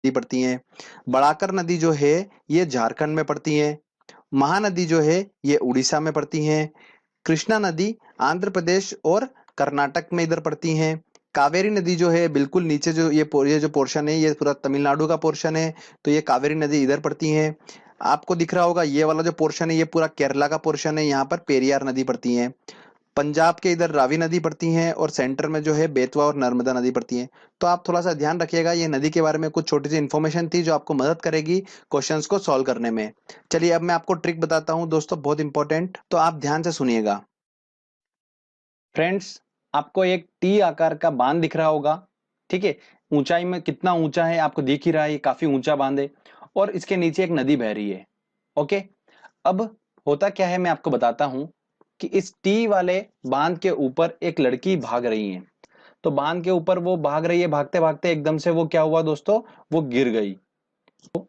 नदी पड़ती हैं। बड़ाकर नदी जो है ये झारखंड में पड़ती है। महानदी जो है ये उड़ीसा में पड़ती हैं। कृष्णा नदी आंध्र प्रदेश और कर्नाटक में इधर पड़ती हैं। कावेरी नदी जो है बिल्कुल नीचे जो ये जो पोर्शन है ये पूरा तमिलनाडु का पोर्शन है, तो ये कावेरी नदी इधर पड़ती है। आपको दिख रहा होगा ये वाला जो पोर्शन है ये पूरा केरला का पोर्शन है, यहाँ पर पेरियार नदी पड़ती है। पंजाब के इधर रावी नदी पड़ती है और सेंटर में जो है बेतवा और नर्मदा नदी पड़ती है। तो आप थोड़ा सा ध्यान रखिएगा, ये नदी के बारे में कुछ छोटी सी इन्फॉर्मेशन थी जो आपको मदद करेगी क्वेश्चंस को सॉल्व करने में। चलिए अब मैं आपको ट्रिक बताता हूँ दोस्तों, बहुत इंपॉर्टेंट, तो आप ध्यान से सुनिएगा। फ्रेंड्स, आपको एक टी आकार का बांध दिख रहा होगा, ठीक है। ऊंचाई में कितना ऊंचा है आपको दिख ही रहा है, ये काफी ऊंचा बांध है और इसके नीचे एक नदी बह रही है। ओके, अब होता क्या है मैं आपको बताता हूं कि इस टी वाले बांध के ऊपर एक लड़की भाग रही है। तो बांध के ऊपर वो भाग रही है, भागते भागते एकदम से वो क्या हुआ दोस्तों, वो गिर गई।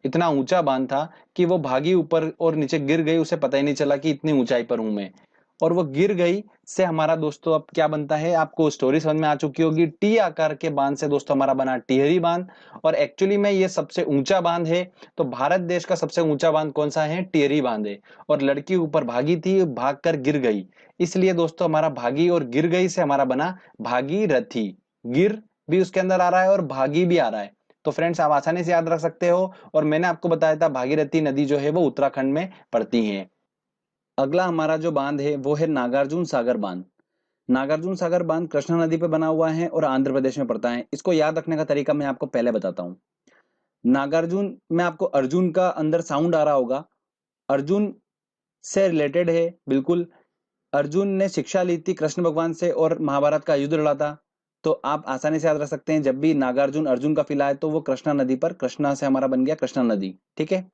इतना ऊंचा बांध था कि वो भागी ऊपर और नीचे गिर गई, उसे पता ही नहीं चला कि इतनी ऊंचाई पर हूं मैं। और वो गिर गई से हमारा दोस्तों अब क्या बनता है, आपको स्टोरी समझ में आ चुकी होगी। टी आकार के बांध से दोस्तों हमारा बना टिहरी बांध। और एक्चुअली में ये सबसे ऊंचा बांध है। तो भारत देश का सबसे ऊंचा बांध कौन सा है, टिहरी बांध है। और लड़की ऊपर भागी थी, भागकर गिर गई, इसलिए दोस्तों हमारा भागी और गिर गई से हमारा बना भागीरथी। गिर भी उसके अंदर आ रहा है और भागी भी आ रहा है। तो फ्रेंड्स आप आसानी से याद रख सकते हो। और मैंने आपको बताया था भागीरथी नदी जो है वो उत्तराखंड में पड़ती है। अगला हमारा जो बांध है वो है नागार्जुन सागर बांध। नागार्जुन सागर बांध कृष्णा नदी पर बना हुआ है और आंध्र प्रदेश में पड़ता है। इसको याद रखने का तरीका मैं आपको पहले बताता हूँ। नागार्जुन में आपको अर्जुन का अंदर साउंड आ रहा होगा, अर्जुन से रिलेटेड है बिल्कुल। अर्जुन ने शिक्षा ली थी कृष्ण भगवान से और महाभारत का युद्ध लड़ा था। तो आप आसानी से याद रख सकते हैं, जब भी नागार्जुन अर्जुन का फिला है तो वो कृष्णा नदी पर, कृष्णा से हमारा बन गया कृष्णा नदी, ठीक है।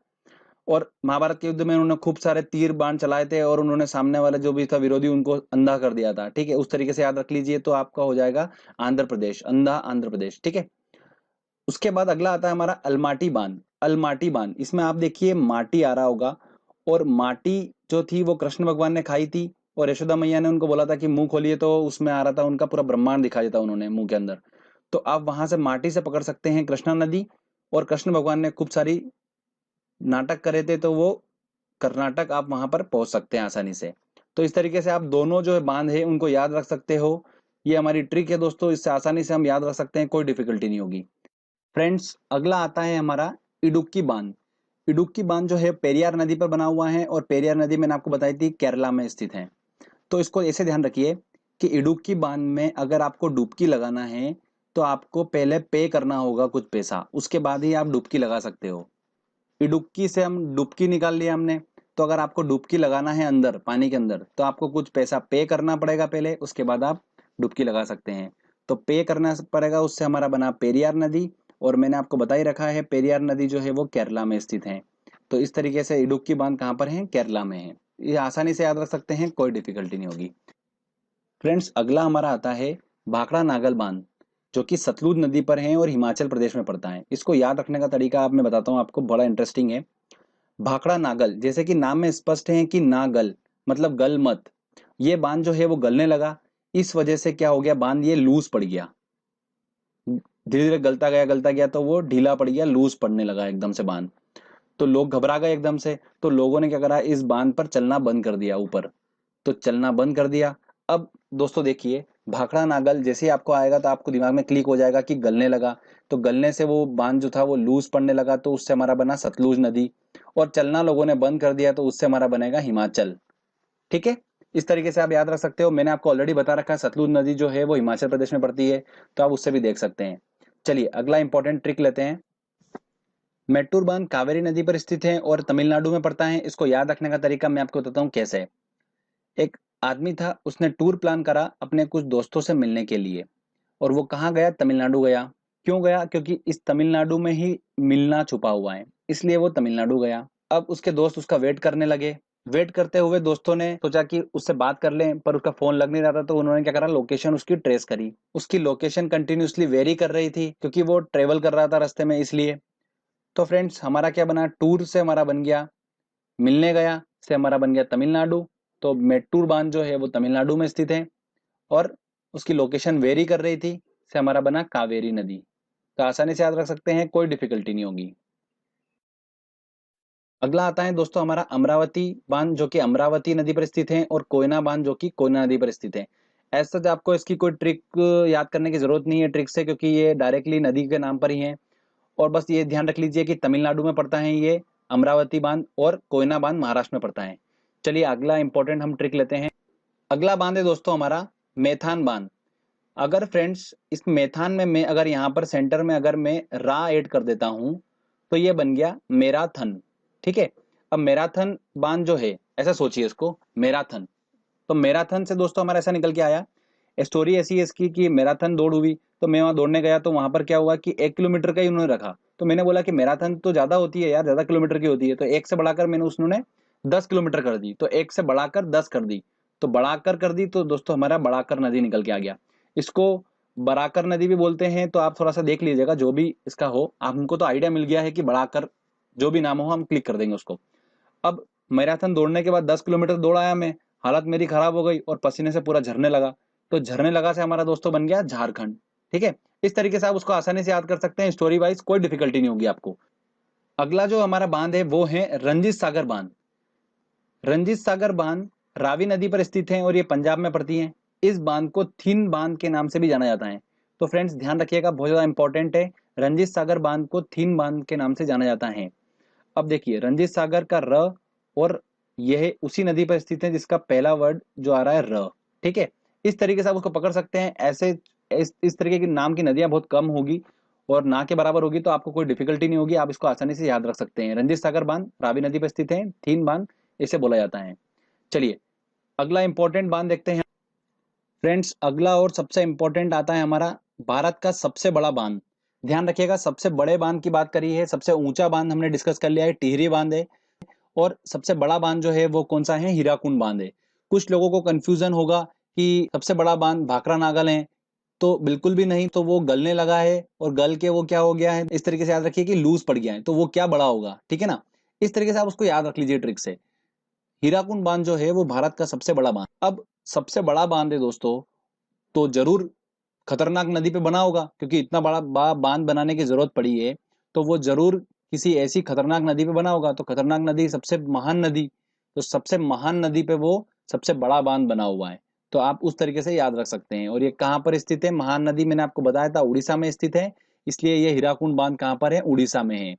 और महाभारत के युद्ध में उन्होंने खूब सारे तीर बाण चलाए थे और उन्होंने सामने वाले जो भी था विरोधी उनको अंधा कर दिया था, ठीक है। उस तरीके से याद रख लीजिए तो आपका हो जाएगा आंध्र प्रदेश, अंधा आंध्र प्रदेश, ठीक है। उसके बाद अगला आता है हमारा अलमाटी बांध। अलमाटी बांध, इसमें आप देखिए माटी आ रहा होगा और माटी जो थी वो कृष्ण भगवान ने खाई थी और यशोदा मैया ने उनको बोला था कि मुंह खोलिए, तो उसमें आ रहा था उनका पूरा ब्रह्मांड दिखा देता उन्होंने मुंह के अंदर। तो आप वहां से माटी से पकड़ सकते हैं कृष्णा नदी। और कृष्ण भगवान ने खूब सारी नाटक करे थे तो वो कर्नाटक आप वहां पर पहुंच सकते हैं आसानी से। तो इस तरीके से आप दोनों जो बांध है उनको याद रख सकते हो। ये हमारी ट्रिक है दोस्तों, इससे आसानी से हम याद रख सकते हैं, कोई डिफिकल्टी नहीं होगी। फ्रेंड्स, अगला आता है हमारा इडुक्की बांध। इडुक्की बांध जो है पेरियार नदी पर बना हुआ है और पेरियार नदी मैंने आपको बताई थी केरला में स्थित है। तो इसको ऐसे ध्यान रखिए कि इडुक्की बांध में अगर आपको डुबकी लगाना है तो आपको पहले पे करना होगा कुछ पैसा, उसके बाद ही आप डुबकी लगा सकते हो। डुबकी से हम डुबकी निकाल लिया हमने। तो अगर आपको डुबकी लगाना है अंदर पानी के अंदर तो आपको कुछ पैसा पे करना पड़ेगा पहले, उसके बाद आप डुबकी लगा सकते हैं। तो पे करना पड़ेगा, उससे हमारा बना पेरियार नदी। और मैंने आपको बता ही रखा है पेरियार नदी जो है वो केरला में स्थित है। तो इस तरीके से इडुक्की बांध कहाँ पर है, केरला में है। ये आसानी से याद रख सकते हैं, कोई डिफिकल्टी नहीं होगी। फ्रेंड्स, अगला हमारा आता है भाखड़ा नागल बांध, जो कि सतलुज नदी पर है और हिमाचल प्रदेश में पड़ता है। इसको याद रखने का तरीका आप मैं बताता हूँ आपको, बड़ा इंटरेस्टिंग है। भाखड़ा नागल, जैसे कि नाम में स्पष्ट है कि नागल मतलब गल मत। ये बांध जो है वो गलने लगा, इस वजह से क्या हो गया, बांध ये लूज पड़ गया। धीरे धीरे गलता गया तो वो ढीला पड़ गया, लूज पड़ने लगा एकदम से बांध। तो लोग घबरा गए एकदम से, तो लोगों ने क्या करा, इस बांध पर चलना बंद कर दिया ऊपर। तो चलना बंद कर दिया। अब दोस्तों देखिए, भाखड़ा नागल जैसे ही आपको आएगा तो आपको दिमाग में क्लिक हो जाएगा कि गलने लगा। तो गलने से वो बांध जो था वो लूज पड़ने लगा, तो उससे हमारा बना सतलुज नदी। और चलना लोगों ने बंद कर दिया तो उससे हमारा बनेगा हिमाचल, ठीक है। इस तरीके से आप याद रख सकते हो। मैंने आपको ऑलरेडी बता रखा है सतलुज नदी जो है वो हिमाचल प्रदेश में पड़ती है, तो आप उससे भी देख सकते हैं। चलिए अगला इंपॉर्टेंट ट्रिक लेते हैं। मेट्टूर बांध कावेरी नदी पर स्थित है और तमिलनाडु में पड़ता है। इसको याद रखने का तरीका मैं आपको बताता हूँ कैसे। एक आदमी था, उसने टूर प्लान करा अपने कुछ दोस्तों से मिलने के लिए। और वो कहाँ गया, तमिलनाडु गया। क्यों गया, क्योंकि इस तमिलनाडु में ही मिलना छुपा हुआ है, इसलिए वो तमिलनाडु गया। अब उसके दोस्त उसका वेट करने लगे। वेट करते हुए दोस्तों ने सोचा कि उससे बात कर लें, पर उसका फोन लग नहीं रहा था। तो उन्होंने क्या करा, लोकेशन उसकी ट्रेस करी। उसकी लोकेशन कंटिन्यूअसली वेरी कर रही थी क्योंकि वो ट्रेवल कर रहा था रास्ते में, इसलिए। तो फ्रेंड्स, हमारा क्या बना, टूर से हमारा बन गया मिलने गया, से हमारा बन गया तमिलनाडु। तो मेट्टूर बांध जो है वो तमिलनाडु में स्थित है और उसकी लोकेशन वेरी कर रही थी, से हमारा बना कावेरी नदी। तो आसानी से याद रख सकते हैं, कोई डिफिकल्टी नहीं होगी। अगला आता है दोस्तों हमारा अमरावती बांध, जो कि अमरावती नदी पर स्थित है, और कोयना बांध जो कि कोयना नदी पर स्थित है। ऐसा तो आपको इसकी कोई ट्रिक याद करने की जरूरत नहीं है ट्रिक से, क्योंकि ये डायरेक्टली नदी के नाम पर ही है। और बस ये ध्यान रख लीजिए कि तमिलनाडु में पड़ता है ये अमरावती बांध, और कोयना बांध महाराष्ट्र में पड़ता है। चलिए अगला इंपॉर्टेंट हम ट्रिक लेते हैं। अगला बांध है दोस्तों हमारा मेथान बांध। अगर फ्रेंड्स इस मेथान में मैं अगर यहाँ पर सेंटर में अगर मैं रा ऐड कर देता हूं, तो ये बन गया मैराथन। ठीक है, अब मैराथन बांध जो है, ऐसा सोचिए इसको मैराथन। तो मैराथन से दोस्तों हमारा ऐसा निकल के आया, स्टोरी ऐसी है इसकी कि मैराथन दौड़ हुई, तो मैं वहां दौड़ने गया, तो वहां पर क्या हुआ कि 1 किलोमीटर का ही उन्होंने रखा। तो मैंने बोला कि मैराथन तो ज्यादा होती है यार, ज्यादा किलोमीटर की होती है, तो एक से बढ़ाकर मैंने उसने 10 किलोमीटर कर दी, तो एक से बढ़ाकर 10 कर दी, तो बढ़ाकर कर दी, तो दोस्तों हमारा बढ़ाकर नदी निकल के आ गया। इसको बराकर नदी भी बोलते हैं, तो आप थोड़ा सा देख लीजिएगा जो भी इसका हो, हमको तो आइडिया मिल गया है कि बढ़ाकर जो भी नाम हो हम क्लिक कर देंगे उसको। अब मैराथन दौड़ने के बाद 10 किलोमीटर दौड़ आया मैं, हालत मेरी खराब हो गई और पसीने से पूरा झरने लगा। तो झरने लगा से हमारा दोस्तों बन गया झारखंड। ठीक है, इस तरीके से आप उसको आसानी से याद कर सकते हैं, स्टोरी वाइज कोई डिफिकल्टी नहीं होगी आपको। अगला जो हमारा बांध है वो है रंजीत सागर बांध। रंजीत सागर बांध रावी नदी पर स्थित है और ये पंजाब में पड़ती है। इस बांध को थिन बांध के नाम से भी जाना जाता है। तो फ्रेंड्स ध्यान रखिएगा, बहुत ज्यादा इंपॉर्टेंट है, रंजीत सागर बांध को थिन बांध के नाम से जाना जाता है। अब देखिए रंजीत सागर का र, और यह उसी नदी पर स्थित है जिसका पहला वर्ड जो आ रहा है र। ठीक है, इस तरीके से आप उसको पकड़ सकते हैं। ऐसे इस तरीके की नाम की नदियां बहुत कम होगी और ना के बराबर होगी, तो आपको कोई डिफिकल्टी नहीं होगी, आप इसको आसानी से याद रख सकते हैं। रंजीत सागर बांध रावी नदी पर स्थित है, थीन बांध इसे बोला जाता है। चलिए अगला इंपॉर्टेंट बांध देखते हैं फ्रेंड्स। अगला और सबसे इंपॉर्टेंट आता है हमारा भारत का सबसे बड़ा बांध। ध्यान रखिएगा, सबसे बड़े बांध की बात करी है, सबसे ऊंचा बांध हमने डिस्कस कर लिया है, टिहरी बांध है। और सबसे बड़ा बांध जो है वो कौन सा है, हीराकुंड बांध है। कुछ लोगों को कंफ्यूजन होगा कि सबसे बड़ा बांध भाखड़ा नागल है, तो बिल्कुल भी नहीं, तो वो गलने लगा है और गल के वो क्या हो गया है, इस तरीके से याद रखिए कि लूज पड़ गया है, तो वो क्या बड़ा होगा। ठीक है ना, इस तरीके से आप उसको याद रख लीजिए ट्रिक से। हीराकुंड बांध जो है वो भारत का सबसे बड़ा बांध। अब सबसे बड़ा बांध है दोस्तों, तो जरूर खतरनाक नदी पे बना होगा, क्योंकि इतना बड़ा बांध बनाने की जरूरत पड़ी है, तो वो जरूर किसी ऐसी खतरनाक नदी पे बना होगा। तो खतरनाक नदी सबसे महान नदी, तो सबसे महान नदी पे वो सबसे बड़ा बांध बना हुआ है, तो आप उस तरीके से याद रख सकते हैं। और ये कहाँ पर स्थित है, महान नदी मैंने आपको बताया था उड़ीसा में स्थित है, इसलिए ये हीराकुंड बांध कहाँ पर है, उड़ीसा में है।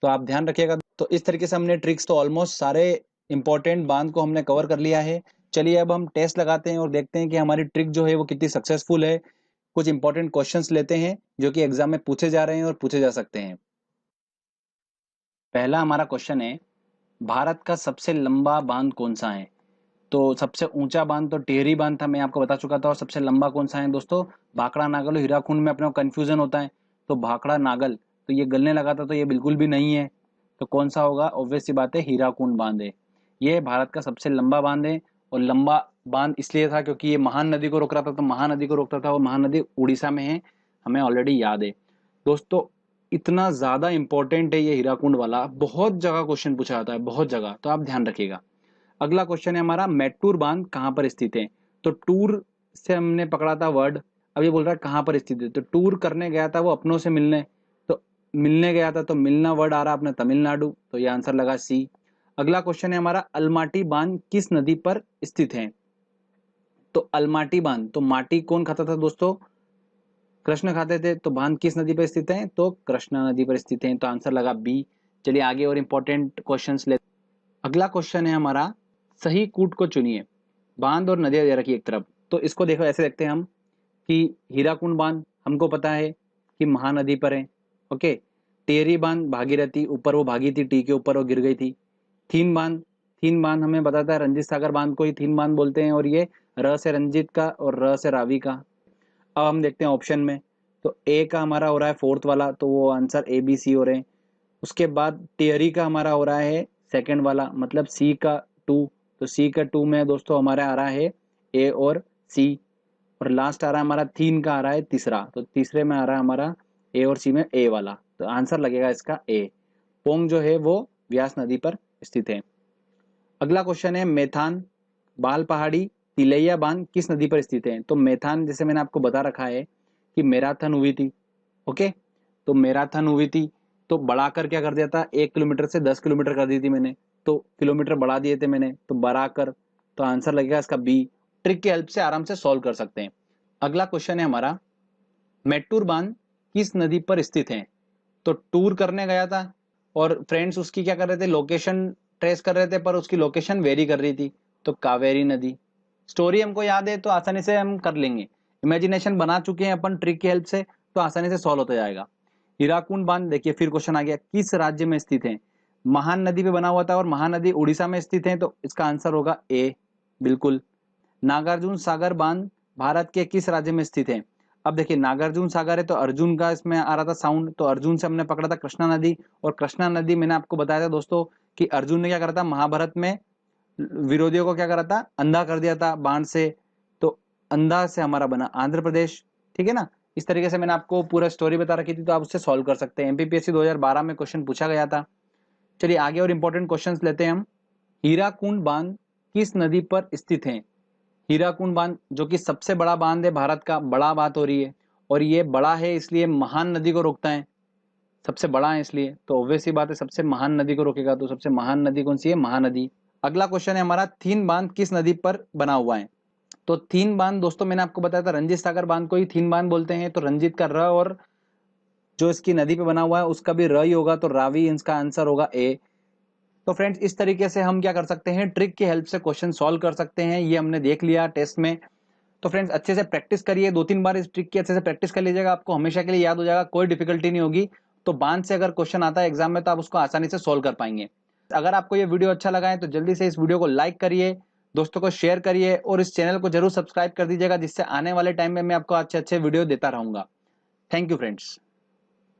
तो आप ध्यान रखिएगा। तो इस तरीके से हमने ट्रिक्स तो ऑलमोस्ट सारे इंपॉर्टेंट बांध को हमने कवर कर लिया है। चलिए अब हम टेस्ट लगाते हैं और देखते हैं कि हमारी ट्रिक जो है वो कितनी सक्सेसफुल है। कुछ इंपॉर्टेंट क्वेश्चंस लेते हैं जो कि एग्जाम में पूछे जा रहे हैं और पूछे जा सकते हैं। पहला हमारा क्वेश्चन है, भारत का सबसे लंबा बांध कौन सा है। तो सबसे ऊंचा बांध तो टिहरी बांध था, मैं आपको बता चुका था। और सबसे लंबा कौन सा है दोस्तों, भाखड़ा नागल और हीराकुंड में अपने को कंफ्यूजन होता है, तो भाखड़ा नागल, तो ये गलने लगा था, तो ये बिल्कुल भी नहीं है। तो कौन सा होगा, ऑब्वियस सी बात है हीराकुंड बांध है। ये भारत का सबसे लंबा बांध है। और लंबा बांध इसलिए था क्योंकि ये महान नदी को रोक रहा था, तो महानदी को रोकता था, और महानदी उड़ीसा में है, हमें ऑलरेडी याद है दोस्तों। इतना ज्यादा इंपॉर्टेंट है ये हीराकुंड वाला, बहुत जगह क्वेश्चन पूछा जाता है, बहुत जगह, तो आप ध्यान रखिएगा। अगला क्वेश्चन है हमारा, मैटूर बांध कहाँ पर स्थित है। तो टूर से हमने पकड़ा था वर्ड, अब ये बोल रहा है कहाँ पर स्थित है। तो टूर करने गया था वो अपनों से मिलने, तो मिलने गया था, तो मिलना वर्ड आ रहा अपने तमिलनाडु, तो ये आंसर लगा सी। अगला क्वेश्चन है हमारा, अलमाटी बांध किस नदी पर स्थित है। तो अलमाटी बांध, तो माटी कौन खाता था दोस्तों, कृष्ण खाते थे, तो बांध किस नदी पर स्थित है, तो कृष्णा नदी पर स्थित है, तो आंसर लगा बी। चलिए आगे और इंपॉर्टेंट क्वेश्चंस ले। अगला क्वेश्चन है हमारा, सही कूट को चुनिए। बांध और नदियां दे रखी एक तरफ, तो इसको देखो ऐसे देखते हैं हम कि हीराकुंड बांध हमको पता है कि महानदी पर है। ओके, टेरी बांध भागीरथी, ऊपर वो भागी थी, टी के ऊपर वो गिर गई थी। थीन बांध, थीन बांध हमें बताता है रंजीत सागर बांध को ही थीन बांध बोलते हैं, और ये र से रंजीत का और र से रावी का। अब हम देखते हैं ऑप्शन में, तो ए का हमारा हो रहा है फोर्थ वाला, तो वो आंसर ए बी सी हो रहे हैं। उसके बाद टियरी का हमारा हो रहा है सेकंड वाला, मतलब सी का टू, तो सी का टू में दोस्तों हमारा आ रहा है ए और सी। और लास्ट आ रहा है हमारा थीन का आ रहा है तीसरा, तो तीसरे में आ रहा है हमारा ए और सी में ए वाला, तो आंसर लगेगा इसका ए। पोंग जो है वो व्यास नदी पर स्थित है। अगला क्वेश्चन है, मेथान बाल पहाड़ी तिलैया बांध किस नदी पर स्थित है। तो मेथान जैसे मैंने आपको बता रखा है कि मैराथन हुई थी। ओके, तो मैराथन हुई थी, तो बढ़ाकर क्या कर दिया था, 1 किलोमीटर से 10 किलोमीटर कर दी थी मैंने, तो किलोमीटर बढ़ा दिए थे मैंने, तो बढ़ाकर, तो आंसर लगेगा इसका बी। ट्रिक की हेल्प से आराम से सॉल्व कर सकते हैं। अगला क्वेश्चन है हमारा, मेट्टूर बांध किस नदी पर स्थित है? तो टूर करने गया था और फ्रेंड्स उसकी क्या कर रहे थे, लोकेशन ट्रेस कर रहे थे, पर उसकी लोकेशन वेरी कर रही थी, तो कावेरी नदी। स्टोरी हमको याद है तो आसानी से हम कर लेंगे, इमेजिनेशन बना चुके हैं अपन ट्रिक की हेल्प से, तो आसानी से सॉल्व होता जाएगा। हीराकुंड बांध, देखिए फिर क्वेश्चन आ गया, किस राज्य में स्थित है? महान नदी पे बना हुआ था और महानदी उड़ीसा में स्थित है, तो इसका आंसर होगा ए, बिल्कुल। नागार्जुन सागर बांध भारत के किस राज्य में स्थित है? अब देखिए नागार्जुन सागर है तो अर्जुन का इसमें आ रहा था साउंड, तो अर्जुन से हमने पकड़ा था कृष्णा नदी, और कृष्णा नदी मैंने आपको बताया था दोस्तों कि अर्जुन ने क्या करा था, महाभारत में विरोधियों को क्या करा था, अंधा कर दिया था बाण से, तो अंधा से हमारा बना आंध्र प्रदेश, ठीक है ना। इस तरीके से मैंने आपको पूरा स्टोरी बता रखी थी, तो आप उससे सॉल्व कर सकते हैं। एमपीपीएससी 2012 में क्वेश्चन पूछा गया था। चलिए आगे और इंपॉर्टेंट क्वेश्चंस लेते हैं हम। हीराकुंड बांध किस नदी पर स्थित है? हीराकुंड बांध जो कि सबसे बड़ा बांध है भारत का, बड़ा बात हो रही है, और ये बड़ा है इसलिए महान नदी को रोकता है, सबसे बड़ा है इसलिए, तो ऑब्वियस सी बात है सबसे महान नदी को रोकेगा, तो सबसे महान नदी कौन सी है, महानदी। अगला क्वेश्चन है हमारा, थीन बांध किस नदी पर बना हुआ है? तो थीन बांध दोस्तों मैंने आपको बताया था रंजीत सागर बांध को ही थीन बांध बोलते हैं, तो रंजीत का र और जो इसकी नदी पे बना हुआ है उसका भी र ही होगा, तो रावी इसका आंसर होगा ए। तो फ्रेंड्स इस तरीके से हम क्या कर सकते हैं, ट्रिक की हेल्प से क्वेश्चन सॉल्व कर सकते हैं, ये हमने देख लिया टेस्ट में। तो फ्रेंड्स अच्छे से प्रैक्टिस करिए, 2-3 बार इस ट्रिक की अच्छे से प्रैक्टिस कर लीजिएगा, आपको हमेशा के लिए याद हो जाएगा, कोई डिफिकल्टी नहीं होगी। तो बांध से अगर क्वेश्चन आता है एग्जाम में तो आप उसको आसानी से सोल्व कर पाएंगे। अगर आपको ये वीडियो अच्छा लगा है तो जल्दी से इस वीडियो को लाइक करिए, दोस्तों को शेयर करिए, और इस चैनल को जरूर सब्सक्राइब कर दीजिएगा, जिससे आने वाले टाइम में मैं आपको अच्छे अच्छे वीडियो देता रहूंगा। Thank you friends.